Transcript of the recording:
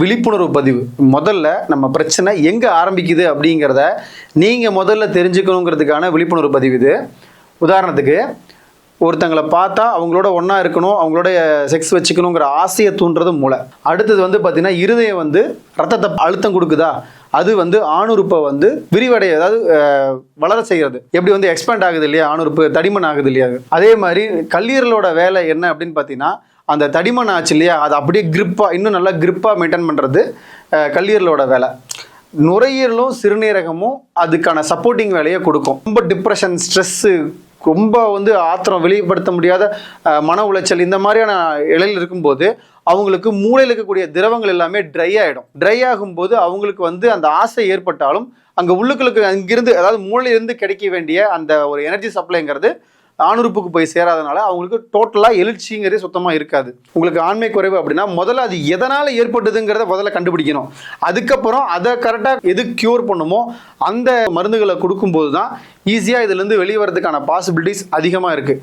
விழிப்புணர்வு பதிவு. முதல்ல நம்ம பிரச்சனை எங்கே ஆரம்பிக்குது அப்படிங்கிறத நீங்கள் முதல்ல தெரிஞ்சுக்கணுங்கிறதுக்கான விழிப்புணர்வு பதிவு இது. உதாரணத்துக்கு, ஒருத்தங்களை பார்த்தா அவங்களோட ஒன்றா இருக்கணும், அவங்களோட செக்ஸ் வச்சுக்கணுங்கிற ஆசையை தூண்டுறது மூளை. அடுத்தது பார்த்தீங்கன்னா, இருதயம் ரத்தத்தை அழுத்தம் கொடுக்குதா, அது ஆணுறுப்பை விரிவடைய, அதாவது வளர செய்கிறது. எப்படி எக்ஸ்பேண்ட் ஆகுது இல்லையா, ஆணுறுப்பு தடிமன் ஆகுது இல்லையா. அதே மாதிரி கல்லீரலோட வேலை என்ன அப்படின்னு பார்த்தீங்கன்னா, அந்த தடிமன் ஆச்சு இல்லையா, அதை அப்படியே கிரிப்பாக, இன்னும் நல்லா கிரிப்பாக மெயின்டைன் பண்ணுறது கல்லீரலோட வேலை. நுரையீரலும் சிறுநீரகமும் அதுக்கான சப்போர்ட்டிங் வேலையை கொடுக்கும். ரொம்ப டிப்ரெஷன், ஸ்ட்ரெஸ்ஸு, ரொம்ப ஆத்திரம், வெளிப்படுத்த முடியாத மன உளைச்சல், இந்த மாதிரியான இலையில் இருக்கும்போது அவங்களுக்கு மூளையில் இருக்கக்கூடிய திரவங்கள் எல்லாமே ட்ரை ஆகிடும். ட்ரை ஆகும்போது அவங்களுக்கு அந்த ஆசை ஏற்பட்டாலும் அங்கே உள்ளுக்களுக்கு அங்கிருந்து, அதாவது மூளையிலிருந்து கிடைக்க வேண்டிய அந்த ஒரு எனர்ஜி சப்ளைங்கிறது ஆணுறுப்புக்கு போய் சேராதனால அவங்களுக்கு டோட்டலாக எழுச்சிங்கிறதே சுத்தமாக இருக்காது. உங்களுக்கு ஆண்மை குறைவு அப்படின்னா முதல்ல அது எதனால் ஏற்பட்டதுங்கிறத முதல்ல கண்டுபிடிக்கணும். அதுக்கப்புறம் அதை கரெக்டாக எது க்யூர் பண்ணுமோ அந்த மருந்துகளை கொடுக்கும்போது தான் ஈஸியாக இதுலேருந்து வெளியே வரதுக்கான பாசிபிலிட்டிஸ் அதிகமாக இருக்குது.